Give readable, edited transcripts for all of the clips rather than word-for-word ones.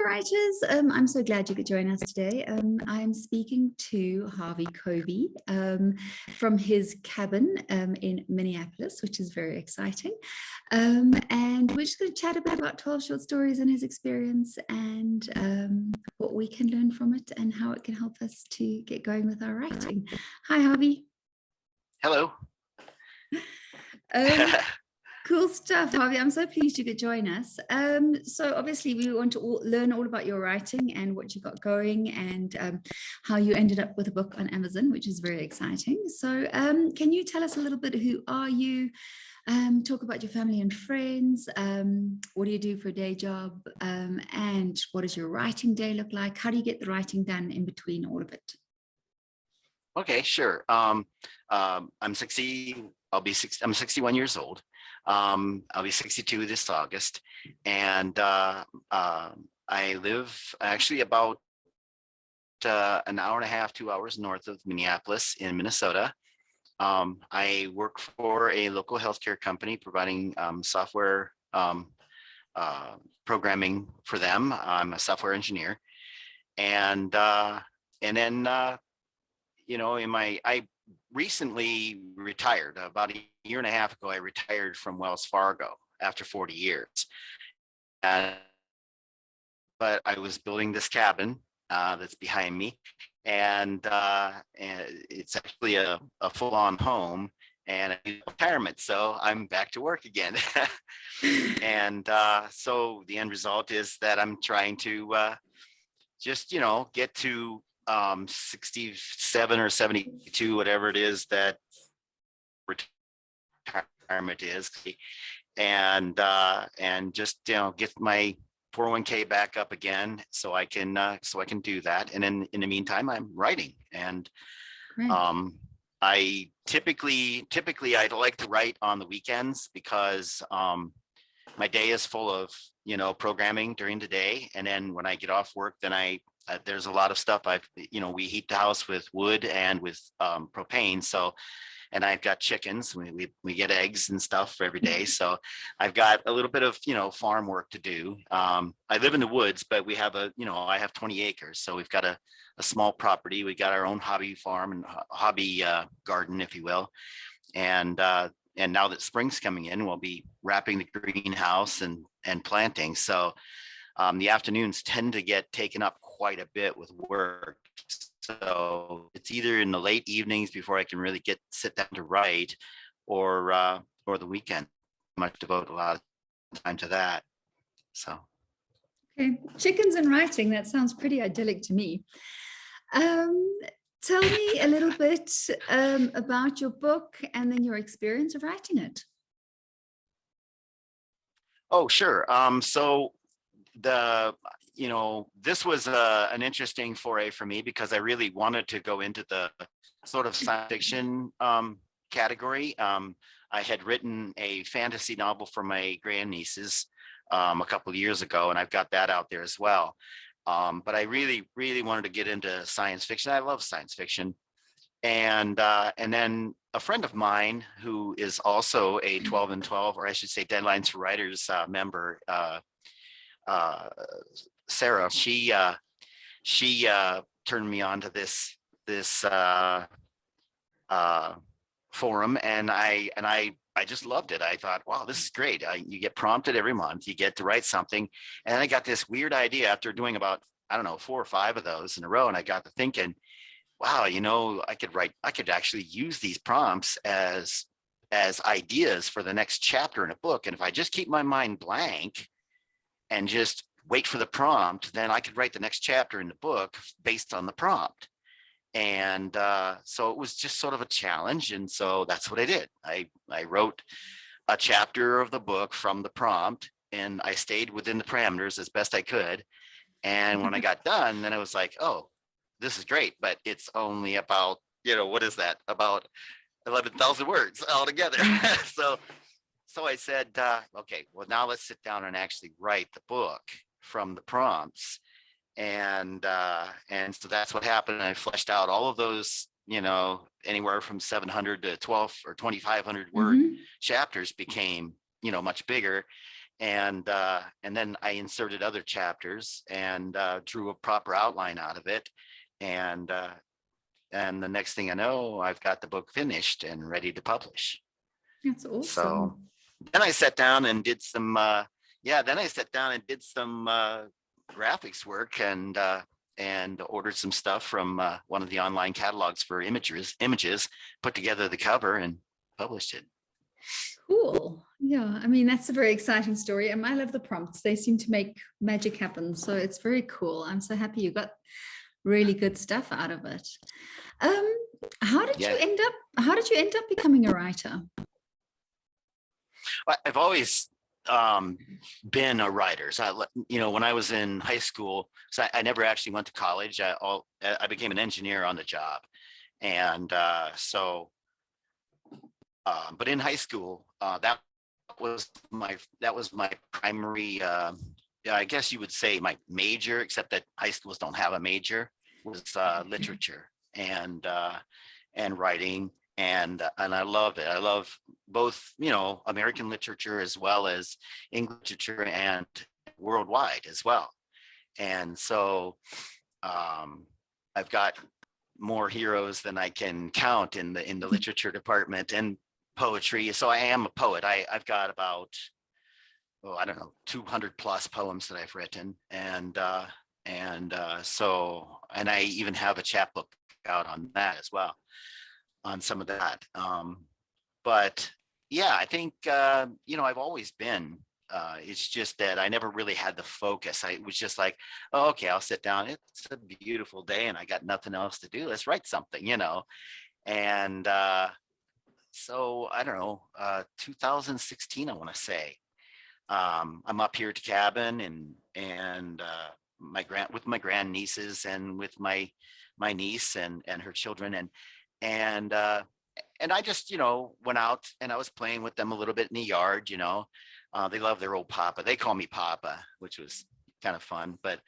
writers. I'm so glad you could join us today. I'm speaking to Harvey Covey from his cabin in Minneapolis, which is very exciting. And we're just going to chat a bit about 12 short stories and his experience and what we can learn from it and how it can help us to get going with our writing. Hi, Harvey. Hello. Cool stuff, Harvey. I'm so pleased you could join us. So obviously we want to learn all about your writing and what you got going and how you ended up with a book on Amazon, which is very exciting. So can you tell us a little bit, who are you? Talk about your family and friends. What do you do for a day job? And what does your writing day look like? How do you get the writing done in between all of it? Okay, sure. I'm 60. I'm 61 years old. I'll be 62 this August, and I live actually about an hour and a half, 2 hours north of Minneapolis in Minnesota. I work for a local healthcare company providing software programming for them. I'm a software engineer, and then I recently retired. About a year and a half ago, I retired from Wells Fargo after 40 years. But I was building this cabin that's behind me, and it's actually a full-on home and a retirement. So I'm back to work again. And so the end result is that I'm trying to just, get to 67 or 72, whatever it is that retirement is, and just get my 401k back up again so I can do that. And then in the meantime, I'm writing, and I typically I'd like to write on the weekends because my day is full of programming during the day, and then when I get off work, then there's a lot of stuff. We heat the house with wood and with propane. So, and I've got chickens. We get eggs and stuff every day. So I've got a little bit of, farm work to do. I live in the woods, but we have I have 20 acres. So we've got a small property. We got our own hobby farm and hobby garden, if you will. And now that spring's coming in, we'll be wrapping the greenhouse and planting. So the afternoons tend to get taken up quite a bit with work. So it's either in the late evenings before I can really sit down to write, or the weekend. I might devote a lot of time to that. So. Okay, chickens and writing, that sounds pretty idyllic to me. Tell me a little bit about your book and then your experience of writing it. Oh, sure. So this was an interesting foray for me because I really wanted to go into the sort of science fiction category. I had written a fantasy novel for my grandnieces a couple of years ago, and I've got that out there as well. But I really, really wanted to get into science fiction. I love science fiction. And then a friend of mine who is also a 12 and 12, or I should say Deadlines for Writers member, Sarah, she turned me on to this forum, and I just loved it. I thought, wow, this is great. You get prompted every month, you get to write something, and I got this weird idea after doing about 4 or 5 of those in a row, and I got to thinking, wow, I could actually use these prompts as ideas for the next chapter in a book, and if I just keep my mind blank and just wait for the prompt, then I could write the next chapter in the book based on the prompt. And so it was just sort of a challenge. And so that's what I did. I wrote a chapter of the book from the prompt, and I stayed within the parameters as best I could. And when I got done, then I was like, oh, this is great, but it's only about, what is that? About 11,000 words altogether. So I said, okay, well, now let's sit down and actually write the book from the prompts. And so that's what happened. I fleshed out all of those, anywhere from 700 to 12 or 2,500 word chapters became, much bigger. and then I inserted other chapters and drew a proper outline out of it. And the next thing I know, I've got the book finished and ready to publish. That's So awesome. then I sat down and did some, graphics work and ordered some stuff from one of the online catalogs for images, put together the cover and published it. Cool. Yeah, I mean, that's a very exciting story. And I love the prompts. They seem to make magic happen. So it's very cool. I'm so happy you got really good stuff out of it. Um, how did Yeah. you end up becoming a writer? I've always been a writer. So, when I was in high school, so I never actually went to college. I became an engineer on the job. And but in high school, that was my primary, I guess you would say my major, except that high schools don't have a major, was literature and writing. And I love it. I love both, American literature as well as English literature and worldwide as well. And so I've got more heroes than I can count in the literature department and poetry. So I am a poet. I've got about, I don't know, 200 plus poems that I've written. And I even have a chapbook out on that as well, on some of that. But yeah, I think, I've always been, it's just that I never really had the focus. I was just like, oh, okay, I'll sit down. It's a beautiful day and I got nothing else to do. Let's write something, And so I don't know, 2016, I want to say, I'm up here at the cabin and with my grandnieces and with my niece and her children and I just went out and I was playing with them a little bit in the yard. They love their old papa. They call me Papa, which was kind of fun. But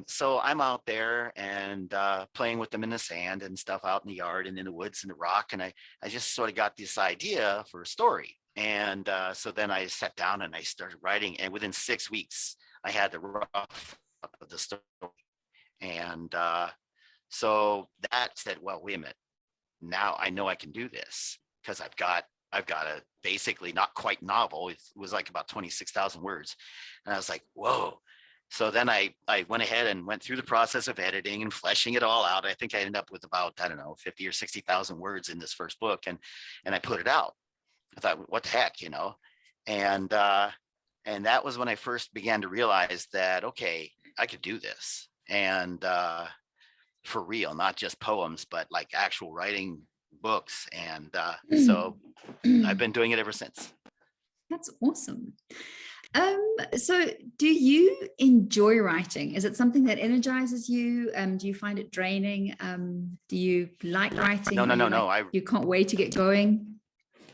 so I'm out there and playing with them in the sand and stuff out in the yard and in the woods and the rock. And I just sort of got this idea for a story. And so then I sat down and I started writing. And within 6 weeks, I had the rough of the story. And so that said, well, wait a minute. Now I know I can do this because I've got a basically not quite novel. It was like about 26,000 words. And I was like, whoa. So then I went ahead and went through the process of editing and fleshing it all out. I think I ended up with about, I don't know, 50 or 60,000 words in this first book. And I put it out. I thought, what the heck, And that was when I first began to realize that, okay, I could do this. And for real, not just poems, but like actual writing books. And so I've been doing it ever since. That's awesome. So do you enjoy writing? Is it something that energizes you? Do you find it draining? Do you like writing? No. You can't wait to get going?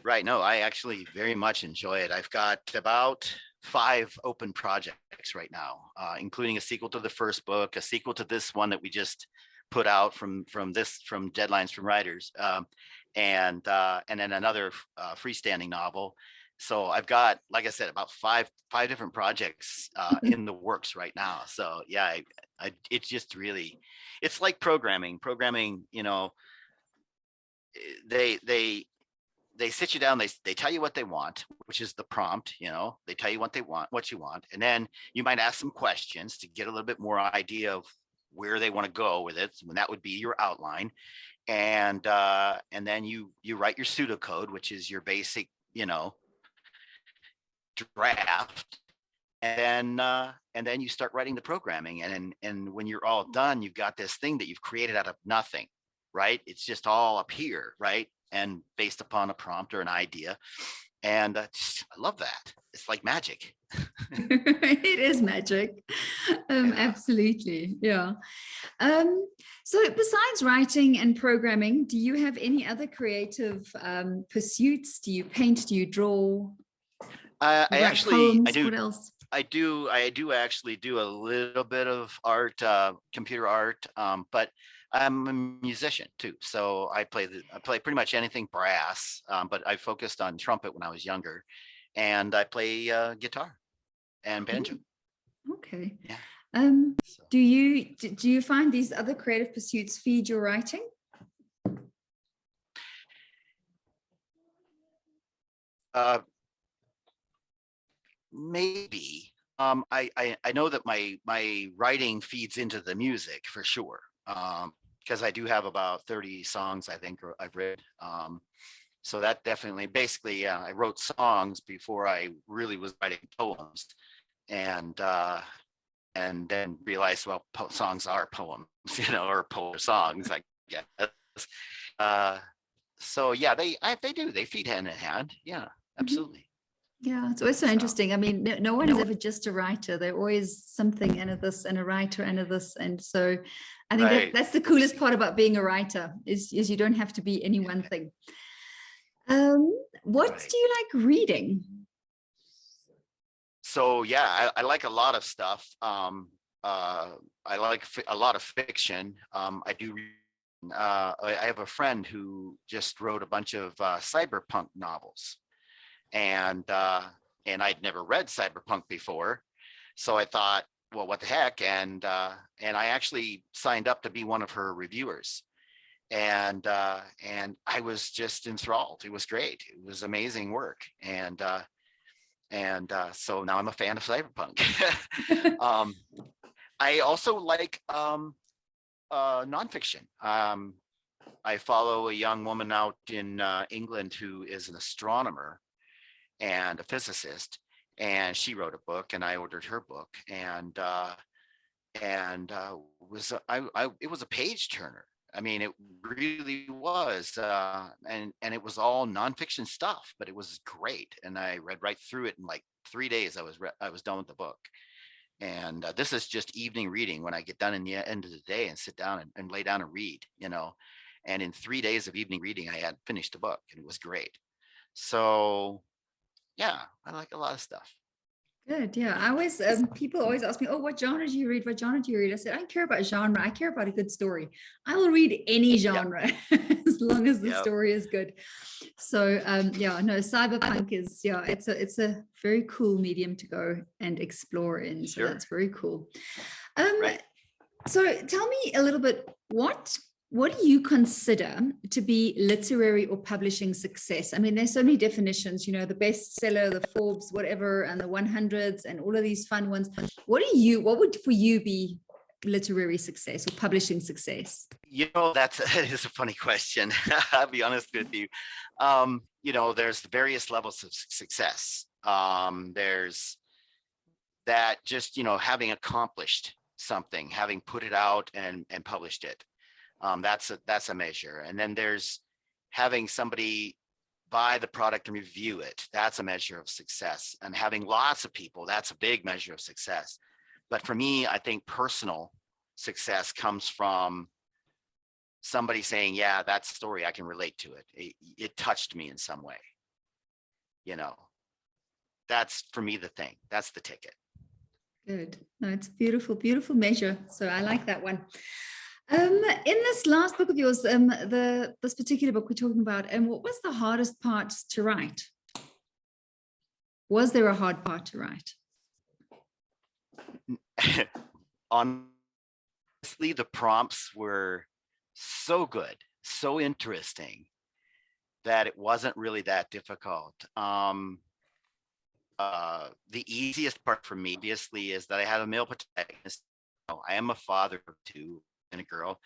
Right. No, I actually very much enjoy it. I've got about 5 open projects right now, including a sequel to the first book, a sequel to this one that we just put out from Deadlines from Writers, and then another freestanding novel. So I've got, like I said, about five different projects in the works right now. So yeah, it's just really, it's like programming. They sit you down, they tell you what they want, which is the prompt. They tell you what you want, and then you might ask some questions to get a little bit more idea of where they want to go with it, and that would be your outline. And then you write your pseudocode, which is your basic draft, and then you start writing the programming, and when you're all done, you've got this thing that you've created out of nothing, right? It's just all up here, right? And based upon a prompt or an idea. And I love that. It's like magic. It is magic. Absolutely. Yeah. So besides writing and programming, do you have any other creative pursuits? Do you paint? Do you draw? I do. What else? I do actually do a little bit of art, computer art, but I'm a musician too. So I play pretty much anything brass, but I focused on trumpet when I was younger, and I play guitar. and banjo. Okay. Yeah. So, Do you find these other creative pursuits feed your writing? maybe. I know that my writing feeds into the music for sure. Because I do have about 30 songs, I think, I've read. So that definitely, basically, yeah, I wrote songs before I really was writing poems, and then realized, well, songs are poems, or poem songs, I guess. Uh, so yeah, they feed hand in hand. Yeah, absolutely. Yeah, it's always so So interesting. I mean, no one is ever just a writer. They're always something and a this and a writer and a this. And so I think right. that's the coolest part about being a writer is you don't have to be any one thing. What Right. do you like reading? So yeah, I like a lot of stuff. I like a lot of fiction. I do. I have a friend who just wrote a bunch of cyberpunk novels, and I'd never read cyberpunk before, so I thought, well, what the heck? And I actually signed up to be one of her reviewers, and I was just enthralled. It was great. It was amazing work, and so now I'm a fan of cyberpunk. um, I also like nonfiction. I follow a young woman out in England who is an astronomer and a physicist, and she wrote a book, and I ordered her book, was it was a page turner. I mean, it really was, and it was all nonfiction stuff, but it was great, and I read right through it in like 3 days. I was done with the book, and this is just evening reading when I get done in the end of the day and sit down and lay down and read, And in 3 days of evening reading, I had finished the book, and it was great. So yeah, I like a lot of stuff. Good. Yeah. I always, people always ask me, oh, what genre do you read? What genre do you read? I said, I don't care about genre. I care about a good story. I will read any genre as long as the story is good. So, yeah, no, cyberpunk is, yeah, it's a very cool medium to go and explore in. So that's very cool. Right. So tell me a little bit, what do you consider to be literary or publishing success? I mean, there's so many definitions, the bestseller, the Forbes, whatever, and the 100s and all of these fun ones. What would for you be literary success or publishing success? That is a funny question. I'll be honest with you. There's the various levels of success. There's that just, having accomplished something, having put it out and published it. That's a measure. And then there's having somebody buy the product and review it. That's a measure of success. And having lots of people, that's a big measure of success. But for me, I think personal success comes from somebody saying, yeah, that story, I can relate to it. It touched me in some way. That's for me the thing. That's the ticket. Good. No, it's a beautiful, beautiful measure. So I like that one. In this last book of yours, this particular book we're talking about, what was the hardest part to write? Was there a hard part to write? Honestly, the prompts were so good, so interesting that it wasn't really that difficult. The easiest part for me, obviously, is that I have a male protagonist. I am a father of two and a girl.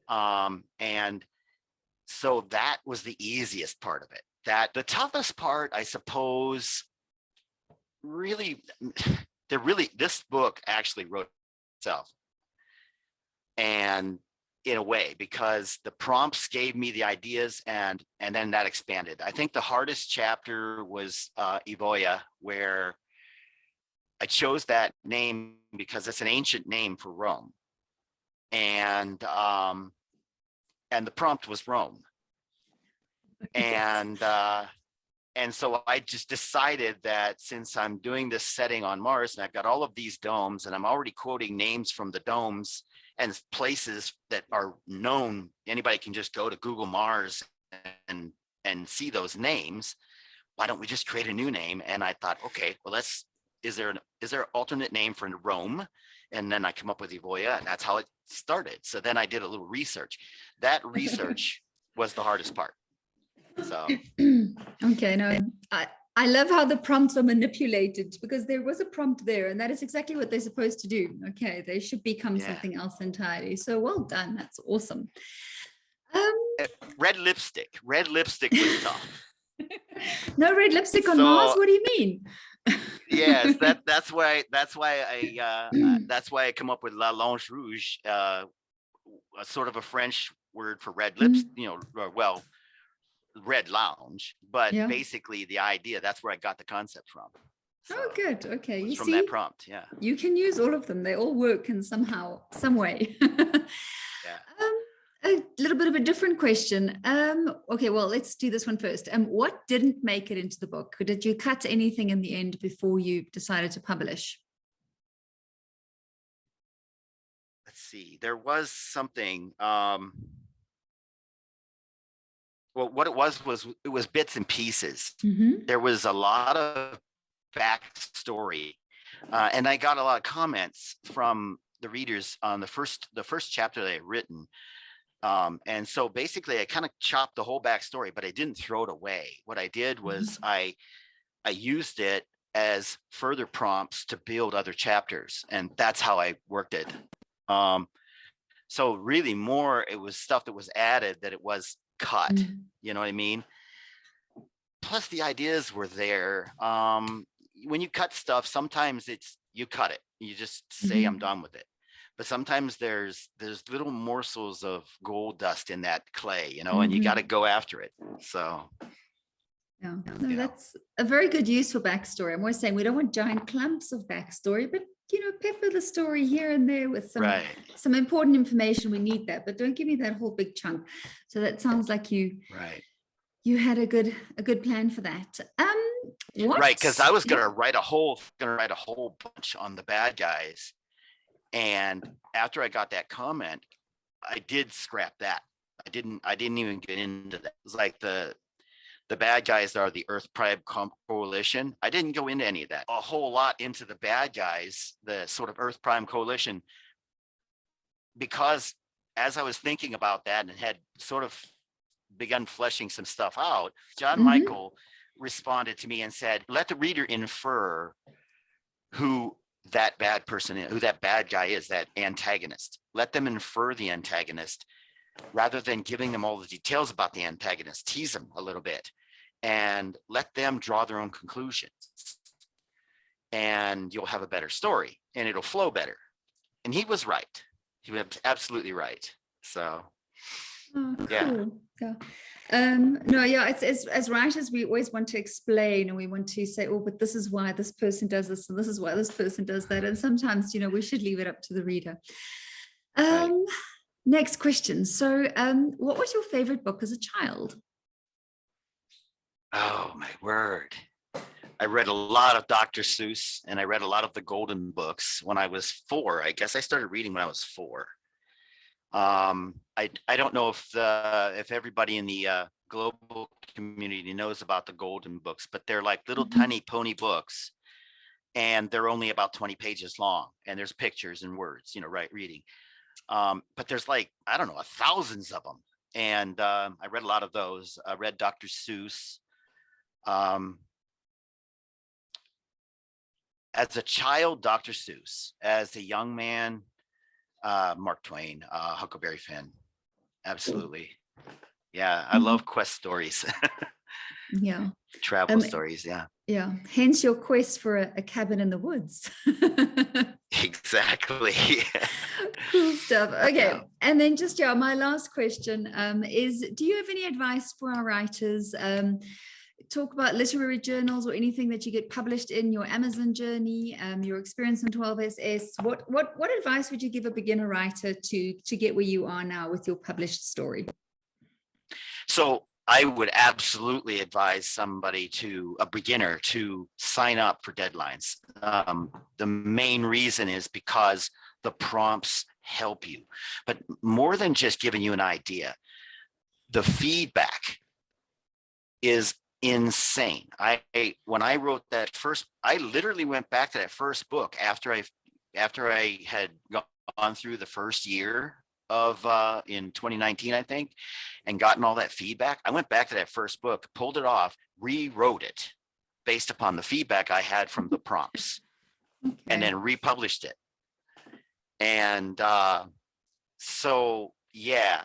And so that was the easiest part of it. That the toughest part, I suppose, this book actually wrote itself. And in a way, because the prompts gave me the ideas and then that expanded. I think the hardest chapter was Evoya, where I chose that name because it's an ancient name for Rome. And the prompt was Rome. And so I just decided that since I'm doing this setting on Mars and I've got all of these domes and I'm already quoting names from the domes and places that are known, anybody can just go to Google Mars and see those names. Why don't we just create a new name? And I thought, okay, well, is there an alternate name for Rome? And then I come up with Evoya, and that's how it started. So then I did a little research. That research was the hardest part. So okay, no, I love how the prompts are manipulated, because there was a prompt there, and that is exactly what they're supposed to do. Okay, they should become something else entirely. So well done. That's awesome. Red lipstick was tough. No red lipstick on Mars? What do you mean? Yes, that's why I come up with La Lange Rouge, a sort of a French word for red lips, well, red lounge, but basically the idea, that's where I got the concept from. So oh, good. Okay. You from see, that prompt. Yeah. You can use all of them. They all work in some way. Yeah. A little bit of a different question. Okay, well, let's do this one first. What didn't make it into the book? Did you cut anything in the end before you decided to publish? Let's see. There was something. Well, what it was bits and pieces. Mm-hmm. There was a lot of backstory, and I got a lot of comments from the readers on the first chapter that I had written. And so basically I kind of chopped the whole backstory, but I didn't throw it away. What I did was I used it as further prompts to build other chapters, and that's how I worked it. So really more, it was stuff that was added that it was cut. Mm-hmm. You know what I mean? Plus the ideas were there. When you cut stuff, sometimes you cut it. You just say, I'm done with it. But sometimes there's little morsels of gold dust in that clay, and you got to go after it. So yeah, no, that's a very good use for backstory. I'm always saying we don't want giant clumps of backstory, but pepper the story here and there with some important information. We need that, but don't give me that whole big chunk. So that sounds like you had a good plan for that. Right, because I was gonna write a whole bunch on the bad guys. And after I got that comment, I did scrap that. I didn't even get into that. It was like the bad guys are the Earth Prime Coalition. I didn't go into any of that. A whole lot into the bad guys, the sort of Earth Prime Coalition, because as I was thinking about that and had sort of begun fleshing some stuff out, John Michael responded to me and said, let the reader infer who that bad person is, who that bad guy is, that antagonist. Let them infer the antagonist rather than giving them all the details about the antagonist. Tease them a little bit and let them draw their own conclusions, and you'll have a better story and it'll flow better. And he was right. He was absolutely right. So cool. It's as writers, we always want to explain, and we want to say, oh, but this is why this person does this, and this is why this person does that. And sometimes, we should leave it up to the reader. Next question. So what was your favorite book as a child? Oh, my word. I read a lot of Dr. Seuss, and I read a lot of the Golden Books when I was 4. I guess I started reading when I was 4. I don't know if everybody in the global community knows about the Golden Books, but they're like little tiny pony books, and they're only about 20 pages long, and there's pictures and words, reading. But there's like, I don't know, thousands of them. And I read a lot of those. I read Dr. Seuss. As a child, Dr. Seuss. As a young man, Mark Twain, Huckleberry Finn. Absolutely. Yeah, I love quest stories. Yeah. Travel stories, yeah. Yeah. Hence your quest for a cabin in the woods. Exactly. Cool stuff. Okay. Yeah. And then just my last question is, do you have any advice for our writers? Talk about literary journals or anything that you get published in, your Amazon journey, your experience in 12SS. What advice would you give a beginner writer to get where you are now with your published story? So I would absolutely advise a beginner to sign up for deadlines. The main reason is because the prompts help you, but more than just giving you an idea, the feedback is insane. When I wrote that first, I literally went back to that first book after I had gone through the first year of in 2019, I think, and gotten all that feedback. I went back to that first book, pulled it off, rewrote it based upon the feedback I had from the prompts, and then republished it. And so yeah,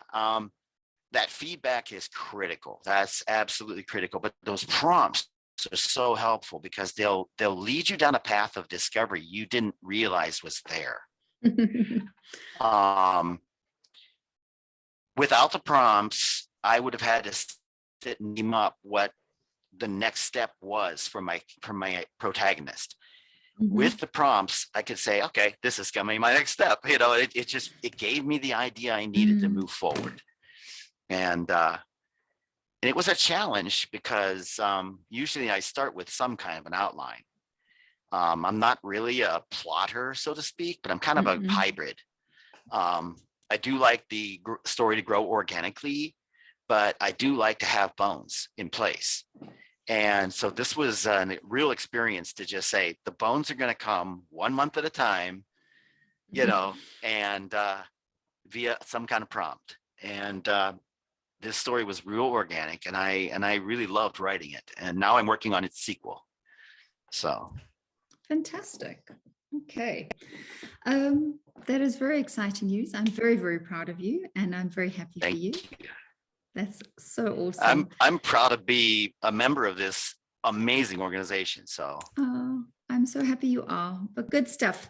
that feedback is critical. That's absolutely critical. But those prompts are so helpful because they'll lead you down a path of discovery you didn't realize was there. Without the prompts, I would have had to sit and name up what the next step was for my protagonist. With the prompts, I could say, okay, this is gonna be my next step. You know, it gave me the idea I needed to move forward. And it was a challenge because usually I start with some kind of an outline. I'm not really a plotter, so to speak, but I'm kind of a hybrid. I do like the story to grow organically, but I do like to have bones in place. And so this was a real experience to just say, the bones are going to come 1 month at a time, you know, and via some kind of prompt. And this story was real organic, and I really loved writing it. And now I'm working on its sequel. So. Fantastic. Okay. That is very exciting news. I'm very, very proud of you, and I'm very happy for you. That's so awesome. I'm proud to be a member of this amazing organization. So. Oh, I'm so happy you are. But good stuff.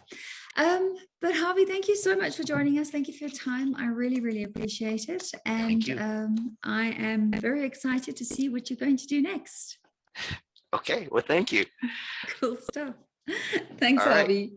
But Harvey, thank you so much for joining us. Thank you for your time. I really, really appreciate it. And I am very excited to see what you're going to do next. Okay. Well, thank you. Cool stuff. Thanks, Harvey.